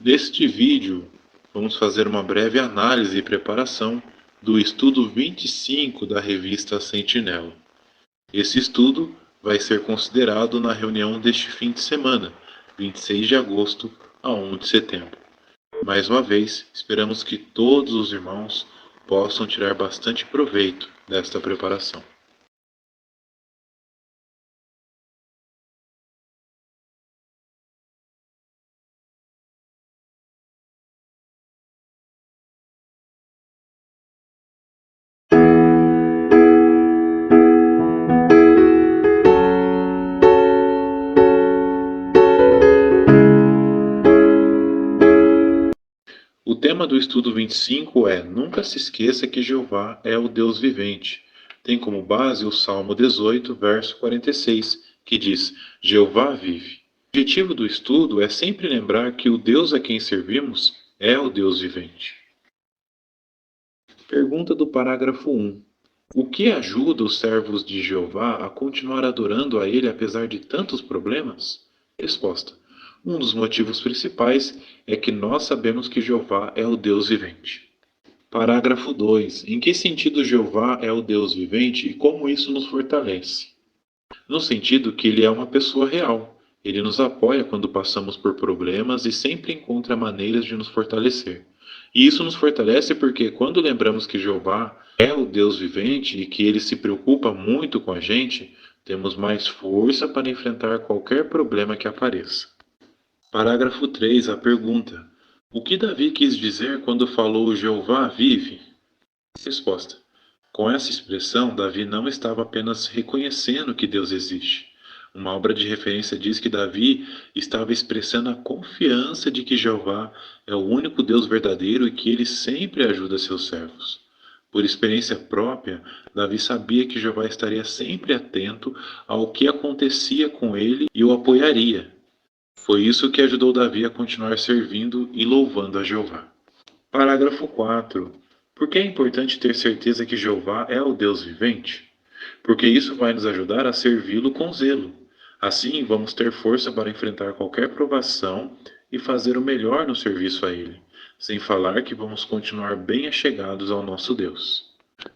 Neste vídeo, vamos fazer uma breve análise e preparação do estudo 25 da revista Sentinela. Esse estudo vai ser considerado na reunião deste fim de semana, 26 de agosto a 1 de setembro. Mais uma vez, esperamos que todos os irmãos possam tirar bastante proveito desta preparação. O tema do estudo 25 é: Nunca se esqueça que Jeová é o Deus vivente. Tem como base o Salmo 18, verso 46, que diz: Jeová vive. O objetivo do estudo é sempre lembrar que o Deus a quem servimos é o Deus vivente. Pergunta do parágrafo 1. O que ajuda os servos de Jeová a continuar adorando a Ele apesar de tantos problemas? Resposta. Um dos motivos principais é que nós sabemos que Jeová é o Deus vivente. Parágrafo 2. Em que sentido Jeová é o Deus vivente e como isso nos fortalece? No sentido que ele é uma pessoa real. Ele nos apoia quando passamos por problemas e sempre encontra maneiras de nos fortalecer. E isso nos fortalece porque quando lembramos que Jeová é o Deus vivente e que ele se preocupa muito com a gente, temos mais força para enfrentar qualquer problema que apareça. Parágrafo 3. A pergunta: o que Davi quis dizer quando falou Jeová vive? Resposta. Com essa expressão, Davi não estava apenas reconhecendo que Deus existe. Uma obra de referência diz que Davi estava expressando a confiança de que Jeová é o único Deus verdadeiro e que ele sempre ajuda seus servos. Por experiência própria, Davi sabia que Jeová estaria sempre atento ao que acontecia com ele e o apoiaria. Foi isso que ajudou Davi a continuar servindo e louvando a Jeová. Parágrafo 4. Por que é importante ter certeza que Jeová é o Deus vivente? Porque isso vai nos ajudar a servi-lo com zelo. Assim, vamos ter força para enfrentar qualquer provação e fazer o melhor no serviço a Ele, sem falar que vamos continuar bem achegados ao nosso Deus.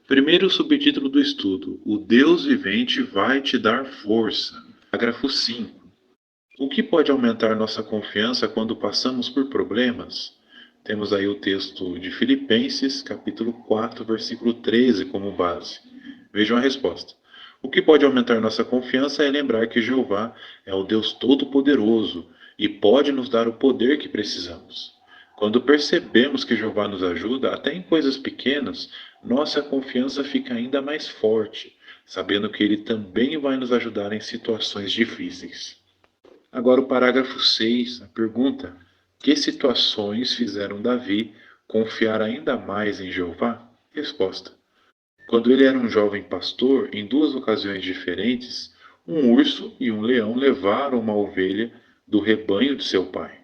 Primeiro subtítulo do estudo: O Deus vivente vai te dar força. Parágrafo 5. O que pode aumentar nossa confiança quando passamos por problemas? Temos aí o texto de Filipenses, capítulo 4, versículo 13 como base. Vejam a resposta. O que pode aumentar nossa confiança é lembrar que Jeová é o Deus Todo-Poderoso e pode nos dar o poder que precisamos. Quando percebemos que Jeová nos ajuda, até em coisas pequenas, nossa confiança fica ainda mais forte, sabendo que Ele também vai nos ajudar em situações difíceis. Agora o parágrafo 6, a pergunta: que situações fizeram Davi confiar ainda mais em Jeová? Resposta: quando ele era um jovem pastor, em duas ocasiões diferentes, um urso e um leão levaram uma ovelha do rebanho de seu pai.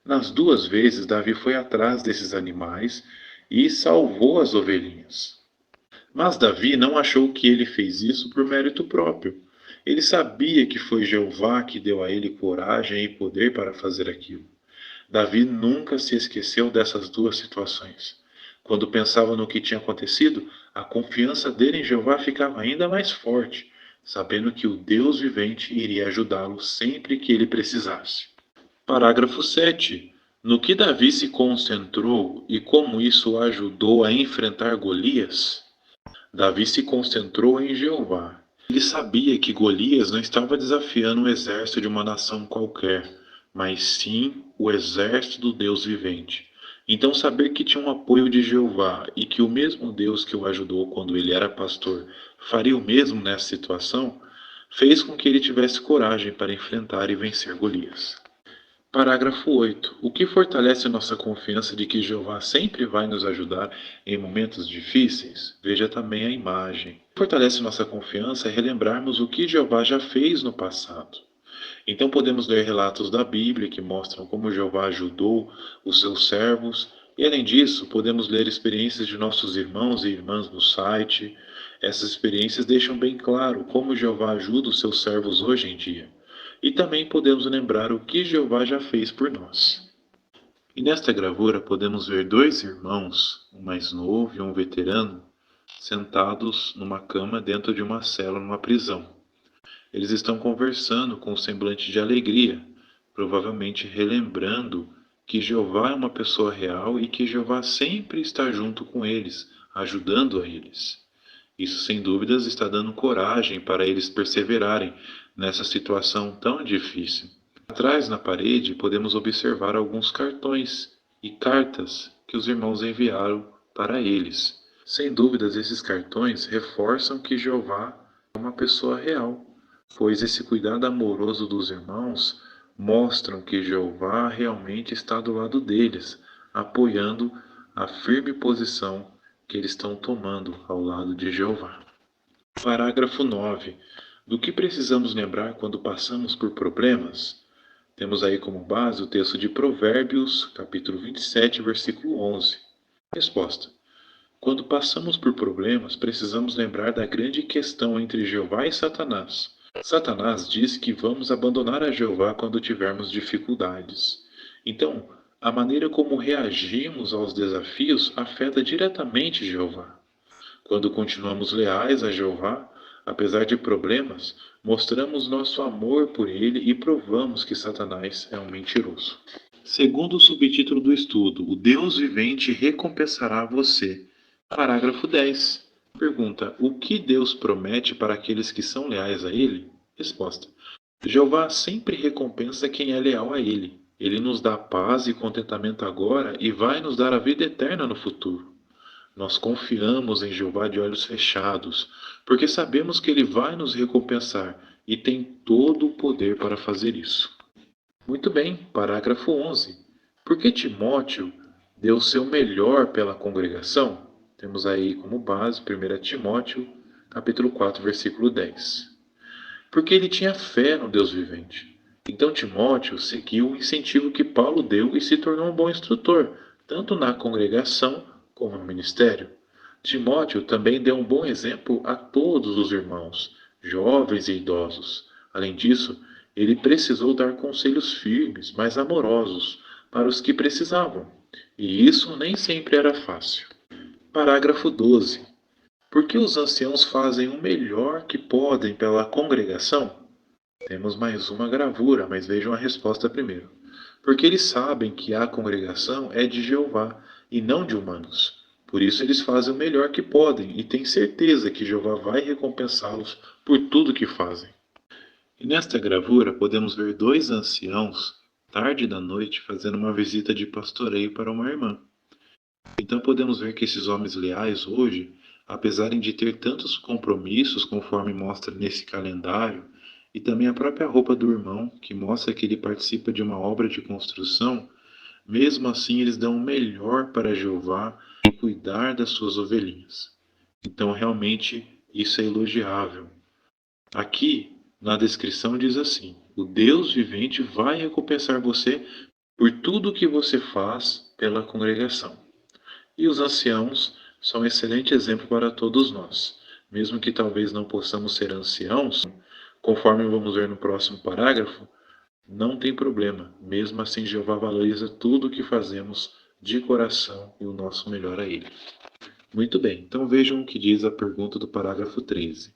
Nas duas vezes, Davi foi atrás desses animais e salvou as ovelhinhas. Mas Davi não achou que ele fez isso por mérito próprio. Ele sabia que foi Jeová que deu a ele coragem e poder para fazer aquilo. Davi nunca se esqueceu dessas duas situações. Quando pensava no que tinha acontecido, a confiança dele em Jeová ficava ainda mais forte, sabendo que o Deus vivente iria ajudá-lo sempre que ele precisasse. Parágrafo 7. No que Davi se concentrou e como isso o ajudou a enfrentar Golias? Davi se concentrou em Jeová. Ele sabia que Golias não estava desafiando o exército de uma nação qualquer, mas sim o exército do Deus vivente. Então, saber que tinha um apoio de Jeová e que o mesmo Deus que o ajudou quando ele era pastor faria o mesmo nessa situação, fez com que ele tivesse coragem para enfrentar e vencer Golias. Parágrafo 8. O que fortalece nossa confiança de que Jeová sempre vai nos ajudar em momentos difíceis? Veja também a imagem. O que fortalece nossa confiança é relembrarmos o que Jeová já fez no passado. Então podemos ler relatos da Bíblia que mostram como Jeová ajudou os seus servos, e além disso, podemos ler experiências de nossos irmãos e irmãs no site. Essas experiências deixam bem claro como Jeová ajuda os seus servos hoje em dia. E também podemos lembrar o que Jeová já fez por nós. E nesta gravura podemos ver dois irmãos, um mais novo e um veterano, sentados numa cama dentro de uma cela numa prisão. Eles estão conversando com um semblante de alegria, provavelmente relembrando que Jeová é uma pessoa real e que Jeová sempre está junto com eles, ajudando a eles. Isso, sem dúvidas, está dando coragem para eles perseverarem nessa situação tão difícil. Atrás, na parede, podemos observar alguns cartões e cartas que os irmãos enviaram para eles. Sem dúvidas, esses cartões reforçam que Jeová é uma pessoa real, pois esse cuidado amoroso dos irmãos mostram que Jeová realmente está do lado deles, apoiando a firme posição que eles estão tomando ao lado de Jeová. Parágrafo 9. Do que precisamos lembrar quando passamos por problemas? Temos aí como base o texto de Provérbios, capítulo 27, versículo 11. Resposta. Quando passamos por problemas, precisamos lembrar da grande questão entre Jeová e Satanás. Satanás diz que vamos abandonar a Jeová quando tivermos dificuldades. Então, a maneira como reagimos aos desafios afeta diretamente Jeová. Quando continuamos leais a Jeová, apesar de problemas, mostramos nosso amor por ele e provamos que Satanás é um mentiroso. Segundo o subtítulo do estudo, o Deus vivente recompensará você. Parágrafo 10. Pergunta: o que Deus promete para aqueles que são leais a ele? Resposta: Jeová sempre recompensa quem é leal a ele. Ele nos dá paz e contentamento agora e vai nos dar a vida eterna no futuro. Nós confiamos em Jeová de olhos fechados, porque sabemos que ele vai nos recompensar e tem todo o poder para fazer isso. Muito bem, parágrafo 11. Por que Timóteo deu o seu melhor pela congregação? Temos aí como base 1 Timóteo, capítulo 4, versículo 10. Porque ele tinha fé no Deus vivente. Então Timóteo seguiu o incentivo que Paulo deu e se tornou um bom instrutor, tanto na congregação como no ministério. Timóteo também deu um bom exemplo a todos os irmãos, jovens e idosos. Além disso, ele precisou dar conselhos firmes, mas amorosos, para os que precisavam. E isso nem sempre era fácil. Parágrafo 12. Por que os anciãos fazem o melhor que podem pela congregação? Temos mais uma gravura, mas vejam a resposta primeiro. Porque eles sabem que a congregação é de Jeová e não de humanos. Por isso eles fazem o melhor que podem e têm certeza que Jeová vai recompensá-los por tudo que fazem. E nesta gravura podemos ver dois anciãos, tarde da noite, fazendo uma visita de pastoreio para uma irmã. Então podemos ver que esses homens leais hoje, apesar de ter tantos compromissos conforme mostra nesse calendário, e também a própria roupa do irmão, que mostra que ele participa de uma obra de construção, mesmo assim eles dão o melhor para Jeová em cuidar das suas ovelhinhas. Então realmente isso é elogiável. Aqui na descrição diz assim: o Deus vivente vai recompensar você por tudo o que você faz pela congregação. E os anciãos são um excelente exemplo para todos nós. Mesmo que talvez não possamos ser anciãos, conforme vamos ver no próximo parágrafo, não tem problema. Mesmo assim, Jeová valoriza tudo o que fazemos de coração e o nosso melhor a Ele. Muito bem, então vejam o que diz a pergunta do parágrafo 13.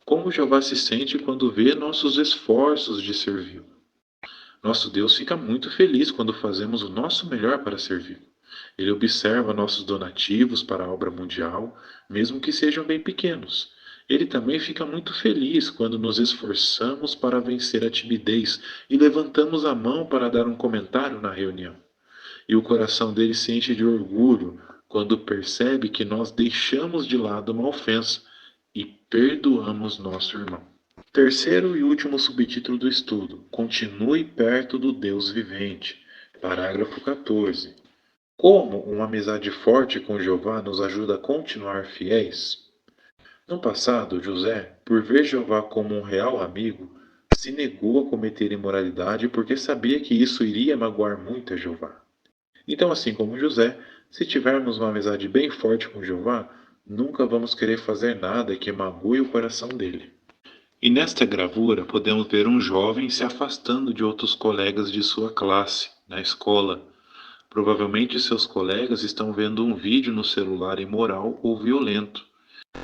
Como Jeová se sente quando vê nossos esforços de servi-lo? Nosso Deus fica muito feliz quando fazemos o nosso melhor para servi-lo. Ele observa nossos donativos para a obra mundial, mesmo que sejam bem pequenos. Ele também fica muito feliz quando nos esforçamos para vencer a timidez e levantamos a mão para dar um comentário na reunião. E o coração dele se enche de orgulho quando percebe que nós deixamos de lado uma ofensa e perdoamos nosso irmão. Terceiro e último subtítulo do estudo: continue perto do Deus vivente. Parágrafo 14. Como uma amizade forte com Jeová nos ajuda a continuar fiéis? No passado, José, por ver Jeová como um real amigo, se negou a cometer imoralidade porque sabia que isso iria magoar muito a Jeová. Então, assim como José, se tivermos uma amizade bem forte com Jeová, nunca vamos querer fazer nada que magoe o coração dele. E nesta gravura podemos ver um jovem se afastando de outros colegas de sua classe na escola, Provavelmente seus colegas estão vendo um vídeo no celular imoral ou violento.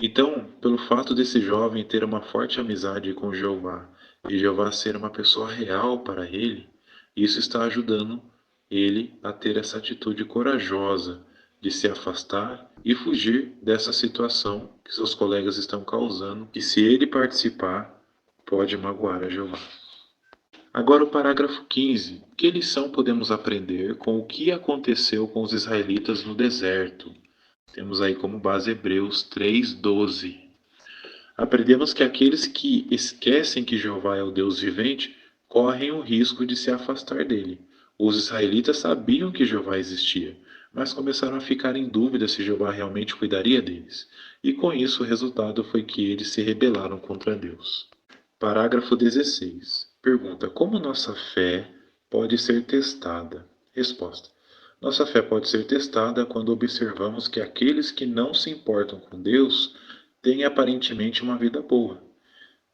Então, pelo fato desse jovem ter uma forte amizade com Jeová e Jeová ser uma pessoa real para ele, isso está ajudando ele a ter essa atitude corajosa de se afastar e fugir dessa situação que seus colegas estão causando, que se ele participar, pode magoar a Jeová. Agora o parágrafo 15. Que lição podemos aprender com o que aconteceu com os israelitas no deserto? Temos aí como base Hebreus 3:12. Aprendemos que aqueles que esquecem que Jeová é o Deus vivente correm o risco de se afastar dele. Os israelitas sabiam que Jeová existia, mas começaram a ficar em dúvida se Jeová realmente cuidaria deles. E com isso o resultado foi que eles se rebelaram contra Deus. Parágrafo 16. Pergunta: como nossa fé pode ser testada? Resposta: nossa fé pode ser testada quando observamos que aqueles que não se importam com Deus têm aparentemente uma vida boa.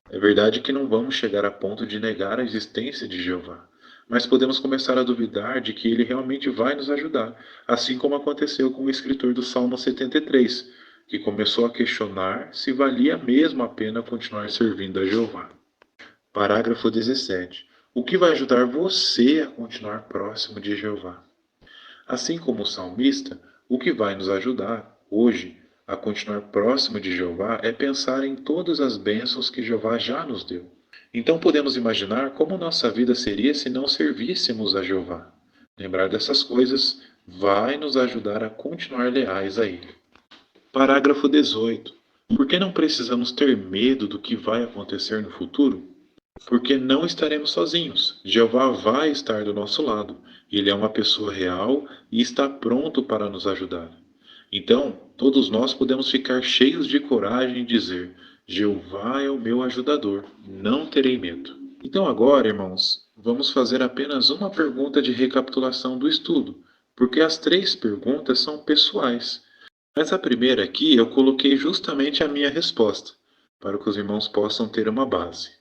É verdade que não vamos chegar a ponto de negar a existência de Jeová, mas podemos começar a duvidar de que ele realmente vai nos ajudar, assim como aconteceu com o escritor do Salmo 73, que começou a questionar se valia mesmo a pena continuar servindo a Jeová. Parágrafo 17. O que vai ajudar você a continuar próximo de Jeová? Assim como o salmista, o que vai nos ajudar, hoje, a continuar próximo de Jeová é pensar em todas as bênçãos que Jeová já nos deu. Então podemos imaginar como nossa vida seria se não servíssemos a Jeová. Lembrar dessas coisas vai nos ajudar a continuar leais a Ele. Parágrafo 18. Por que não precisamos ter medo do que vai acontecer no futuro? Porque não estaremos sozinhos. Jeová vai estar do nosso lado. Ele é uma pessoa real e está pronto para nos ajudar. Então, todos nós podemos ficar cheios de coragem e dizer: Jeová é o meu ajudador, não terei medo. Então, agora, irmãos, vamos fazer apenas uma pergunta de recapitulação do estudo, porque as 3 perguntas são pessoais. Mas a primeira aqui eu coloquei justamente a minha resposta, para que os irmãos possam ter uma base.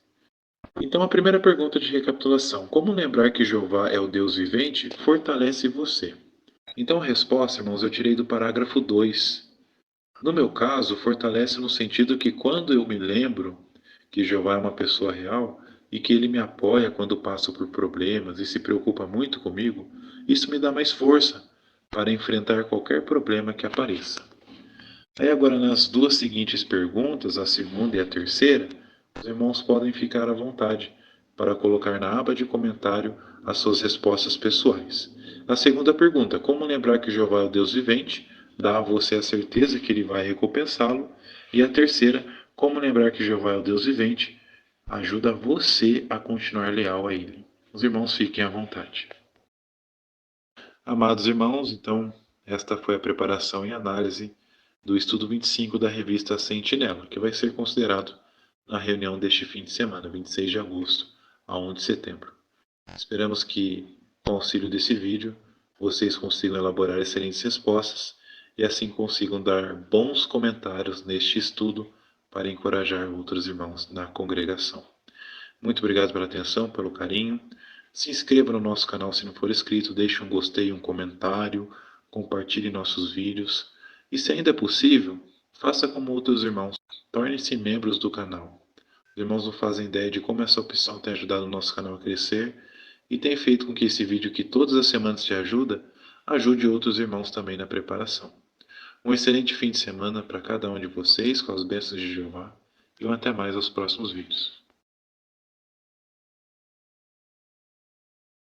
Então, a primeira pergunta de recapitulação: como lembrar que Jeová é o Deus vivente, fortalece você? Então, a resposta, irmãos, eu tirei do parágrafo 2. No meu caso, fortalece no sentido que quando eu me lembro que Jeová é uma pessoa real e que ele me apoia quando passo por problemas e se preocupa muito comigo, isso me dá mais força para enfrentar qualquer problema que apareça. Aí agora nas 2 seguintes perguntas, a segunda e a terceira, os irmãos podem ficar à vontade para colocar na aba de comentário as suas respostas pessoais. A segunda pergunta: como lembrar que Jeová é o Deus vivente? Dá a você a certeza que ele vai recompensá-lo. E a terceira: como lembrar que Jeová é o Deus vivente? Ajuda você a continuar leal a ele. Os irmãos fiquem à vontade. Amados irmãos, então, esta foi a preparação e análise do estudo 25 da revista Sentinela, que vai ser considerado na reunião deste fim de semana, 26 de agosto a 1 de setembro. Esperamos que, com o auxílio desse vídeo, vocês consigam elaborar excelentes respostas e assim consigam dar bons comentários neste estudo para encorajar outros irmãos na congregação. Muito obrigado pela atenção, pelo carinho. Se inscreva no nosso canal se não for inscrito, deixe um gostei, um comentário, compartilhe nossos vídeos. E se ainda é possível, faça como outros irmãos, torne-se membros do canal. Os irmãos não fazem ideia de como essa opção tem ajudado o nosso canal a crescer e tem feito com que esse vídeo que todas as semanas te ajuda, ajude outros irmãos também na preparação. Um excelente fim de semana para cada um de vocês, com as bênçãos de Jeová, e até mais aos próximos vídeos.